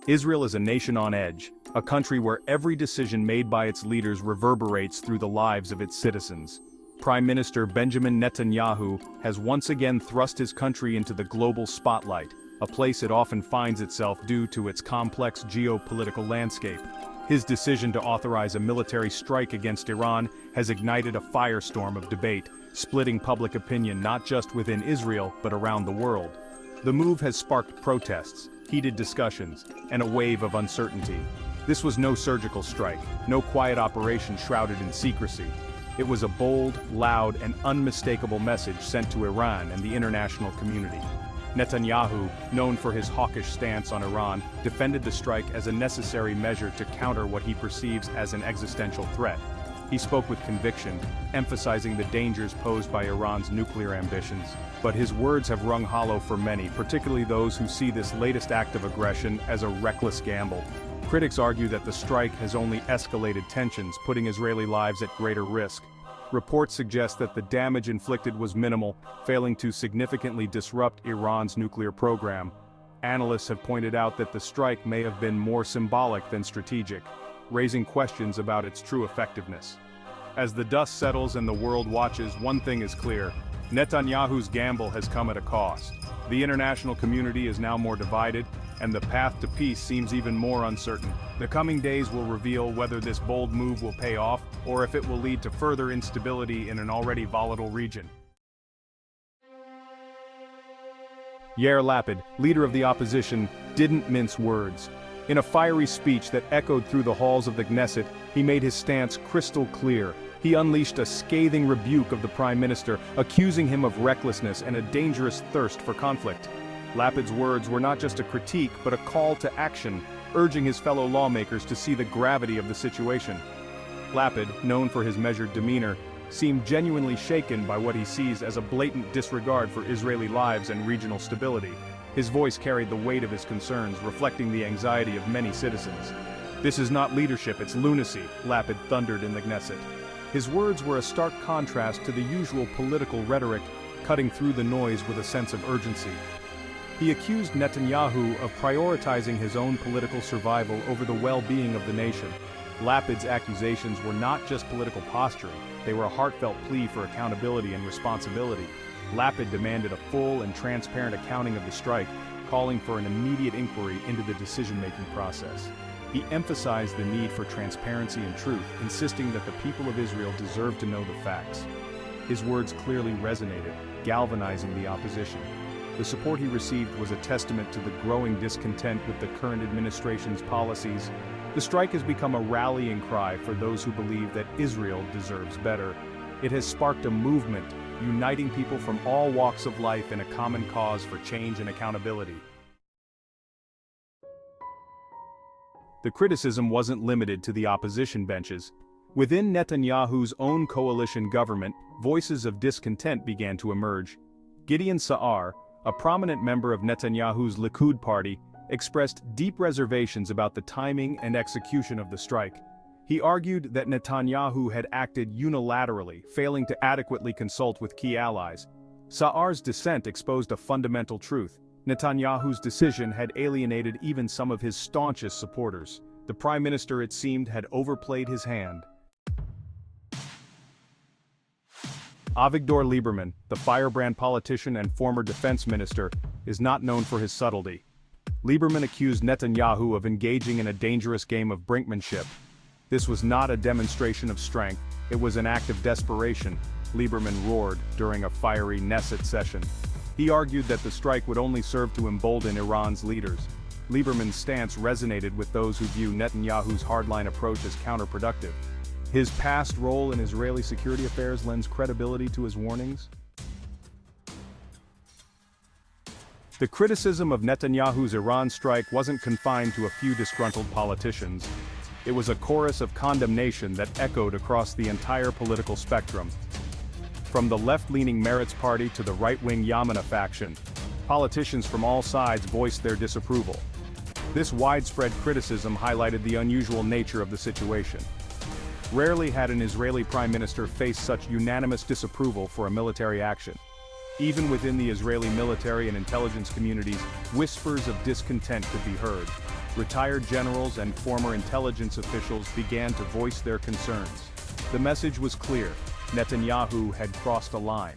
Israel is a nation on edge, a country where every decision made by its leaders reverberates through the lives of its citizens. Prime Minister Benjamin Netanyahu has once again thrust his country into the global spotlight, a place it often finds itself due to its complex geopolitical landscape. His decision to authorize a military strike against Iran has ignited a firestorm of debate, splitting public opinion not just within Israel but around the world. The move has sparked protests, heated discussions, and a wave of uncertainty. This was no surgical strike, no quiet operation shrouded in secrecy. It was a bold, loud, and unmistakable message sent to Iran and the international community. Netanyahu, known for his hawkish stance on Iran, defended the strike as a necessary measure to counter what he perceives as an existential threat. He spoke with conviction, emphasizing the dangers posed by Iran's nuclear ambitions. But his words have rung hollow for many, particularly those who see this latest act of aggression as a reckless gamble. Critics argue that the strike has only escalated tensions, putting Israeli lives at greater risk. Reports suggest that the damage inflicted was minimal, failing to significantly disrupt Iran's nuclear program. Analysts have pointed out that the strike may have been more symbolic than strategic, raising questions about its true effectiveness. As the dust settles and the world watches, one thing is clear: Netanyahu's gamble has come at a cost. The international community is now more divided, and the path to peace seems even more uncertain. The coming days will reveal whether this bold move will pay off, or if it will lead to further instability in an already volatile region. Yair Lapid, leader of the opposition, didn't mince words. In a fiery speech that echoed through the halls of the Knesset, he made his stance crystal clear. He unleashed a scathing rebuke of the Prime Minister, accusing him of recklessness and a dangerous thirst for conflict. Lapid's words were not just a critique but a call to action, urging his fellow lawmakers to see the gravity of the situation. Lapid, known for his measured demeanor, seemed genuinely shaken by what he sees as a blatant disregard for Israeli lives and regional stability. His voice carried the weight of his concerns, reflecting the anxiety of many citizens. "This is not leadership, it's lunacy," Lapid thundered in the Knesset. His words were a stark contrast to the usual political rhetoric, cutting through the noise with a sense of urgency. He accused Netanyahu of prioritizing his own political survival over the well-being of the nation. Lapid's accusations were not just political posturing, they were a heartfelt plea for accountability and responsibility. Lapid demanded a full and transparent accounting of the strike, calling for an immediate inquiry into the decision-making process. He emphasized the need for transparency and truth, insisting that the people of Israel deserve to know the facts. His words clearly resonated, galvanizing the opposition. The support he received was a testament to the growing discontent with the current administration's policies. The strike has become a rallying cry for those who believe that Israel deserves better. It has sparked a movement, uniting people from all walks of life in a common cause for change and accountability. The criticism wasn't limited to the opposition benches. Within Netanyahu's own coalition government, voices of discontent began to emerge. Gideon Sa'ar, a prominent member of Netanyahu's Likud party, expressed deep reservations about the timing and execution of the strike. He argued that Netanyahu had acted unilaterally, failing to adequately consult with key allies. Sa'ar's dissent exposed a fundamental truth: Netanyahu's decision had alienated even some of his staunchest supporters. The Prime Minister, it seemed, had overplayed his hand. Avigdor Lieberman, the firebrand politician and former defense minister, is not known for his subtlety. Lieberman accused Netanyahu of engaging in a dangerous game of brinkmanship. This was not a demonstration of strength, it was an act of desperation, Lieberman roared during a fiery Knesset session. He argued that the strike would only serve to embolden Iran's leaders. Lieberman's stance resonated with those who view Netanyahu's hardline approach as counterproductive. His past role in Israeli security affairs lends credibility to his warnings. The criticism of Netanyahu's Iran strike wasn't confined to a few disgruntled politicians. It was a chorus of condemnation that echoed across the entire political spectrum. From the left-leaning Meretz party to the right-wing Yamina faction, politicians from all sides voiced their disapproval. This widespread criticism highlighted the unusual nature of the situation. Rarely had an Israeli prime minister faced such unanimous disapproval for a military action. Even within the Israeli military and intelligence communities, whispers of discontent could be heard. retired generals and former intelligence officials began to voice their concerns. The message was clear: Netanyahu had crossed a line.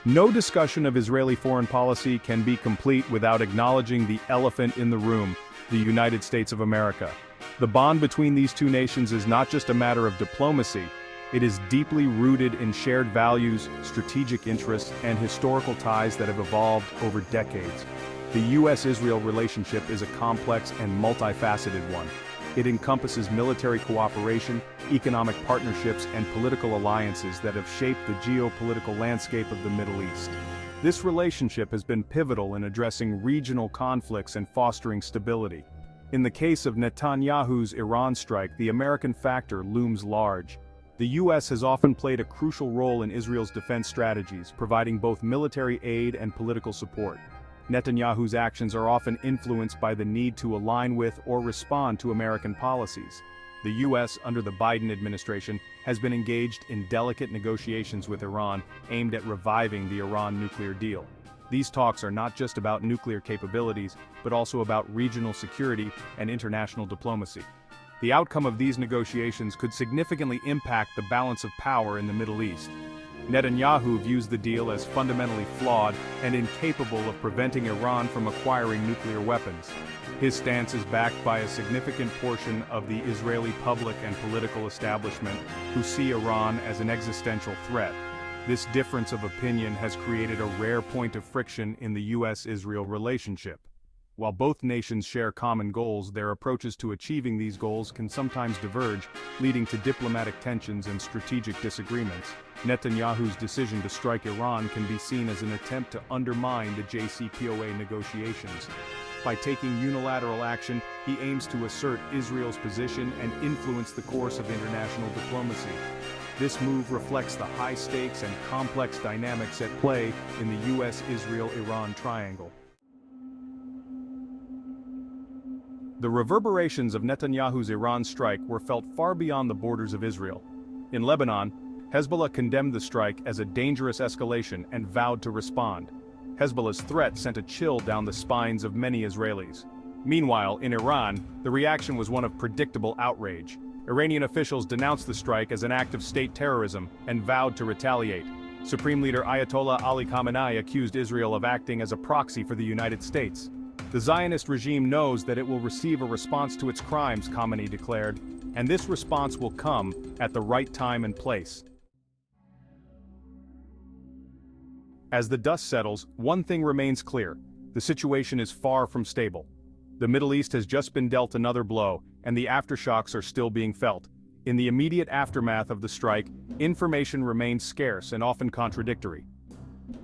No discussion of Israeli foreign policy can be complete without acknowledging the elephant in the room, the United States of America. The bond between these two nations is not just a matter of diplomacy, it is deeply rooted in shared values, strategic interests, and historical ties that have evolved over decades. The U.S.-Israel relationship is a complex and multifaceted one. It encompasses military cooperation, economic partnerships, and political alliances that have shaped the geopolitical landscape of the Middle East. This relationship has been pivotal in addressing regional conflicts and fostering stability. In the case of Netanyahu's Iran strike, the American factor looms large. The U.S. has often played a crucial role in Israel's defense strategies, providing both military aid and political support. Netanyahu's actions are often influenced by the need to align with or respond to American policies. The U.S., under the Biden administration, has been engaged in delicate negotiations with Iran aimed at reviving the Iran nuclear deal. These talks are not just about nuclear capabilities, but also about regional security and international diplomacy. The outcome of these negotiations could significantly impact the balance of power in the Middle East. Netanyahu views the deal as fundamentally flawed and incapable of preventing Iran from acquiring nuclear weapons. His stance is backed by a significant portion of the Israeli public and political establishment who see Iran as an existential threat. This difference of opinion has created a rare point of friction in the U.S.-Israel relationship. While both nations share common goals, their approaches to achieving these goals can sometimes diverge, leading to diplomatic tensions and strategic disagreements. Netanyahu's decision to strike Iran can be seen as an attempt to undermine the JCPOA negotiations. By taking unilateral action, he aims to assert Israel's position and influence the course of international diplomacy. This move reflects the high stakes and complex dynamics at play in the U.S.-Israel-Iran triangle. The reverberations of Netanyahu's Iran strike were felt far beyond the borders of Israel. In Lebanon, Hezbollah condemned the strike as a dangerous escalation and vowed to respond. Hezbollah's threat sent a chill down the spines of many Israelis. Meanwhile, in Iran, the reaction was one of predictable outrage. Iranian officials denounced the strike as an act of state terrorism and vowed to retaliate. Supreme Leader Ayatollah Ali Khamenei accused Israel of acting as a proxy for the United States. The Zionist regime knows that it will receive a response to its crimes, Khamenei declared, and this response will come at the right time and place. As the dust settles, one thing remains clear: the situation is far from stable. The Middle East has just been dealt another blow, and the aftershocks are still being felt. In the immediate aftermath of the strike, information remained scarce and often contradictory.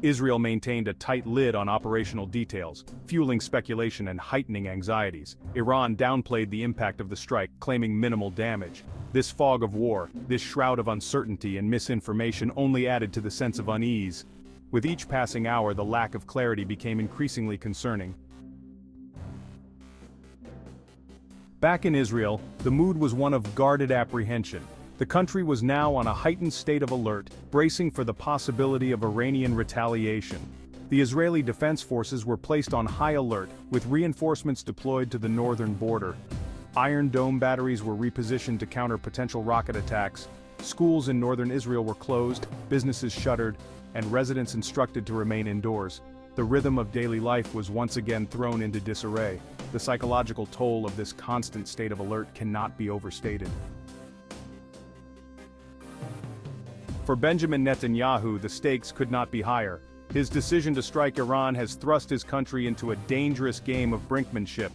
Israel maintained a tight lid on operational details, fueling speculation and heightening anxieties. Iran downplayed the impact of the strike, claiming minimal damage. This fog of war, this shroud of uncertainty and misinformation only added to the sense of unease. With each passing hour, the lack of clarity became increasingly concerning. Back in Israel, the mood was one of guarded apprehension. The country was now on a heightened state of alert, bracing for the possibility of Iranian retaliation. The Israeli Defense Forces were placed on high alert, with reinforcements deployed to the northern border. Iron Dome batteries were repositioned to counter potential rocket attacks. Schools in northern Israel were closed, businesses shuttered, and residents instructed to remain indoors. The rhythm of daily life was once again thrown into disarray. The psychological toll of this constant state of alert cannot be overstated. For Benjamin Netanyahu, the stakes could not be higher. His decision to strike Iran has thrust his country into a dangerous game of brinkmanship.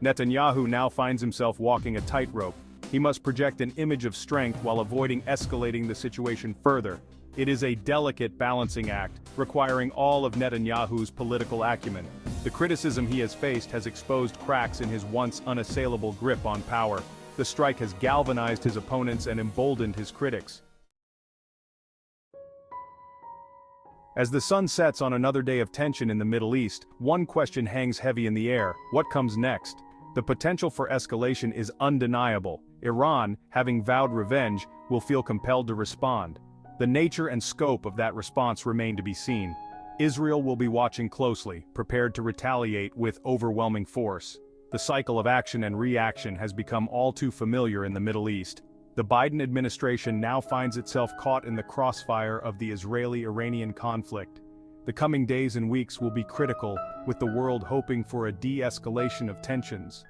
Netanyahu now finds himself walking a tightrope. He must project an image of strength while avoiding escalating the situation further. It is a delicate balancing act, requiring all of Netanyahu's political acumen. The criticism he has faced has exposed cracks in his once unassailable grip on power. The strike has galvanized his opponents and emboldened his critics. As the sun sets on another day of tension in the Middle East, one question hangs heavy in the air: what comes next? The potential for escalation is undeniable. Iran, having vowed revenge, will feel compelled to respond. The nature and scope of that response remain to be seen. Israel will be watching closely, prepared to retaliate with overwhelming force. The cycle of action and reaction has become all too familiar in the Middle East. The Biden administration now finds itself caught in the crossfire of the Israeli-Iranian conflict. The coming days and weeks will be critical, with the world hoping for a de-escalation of tensions.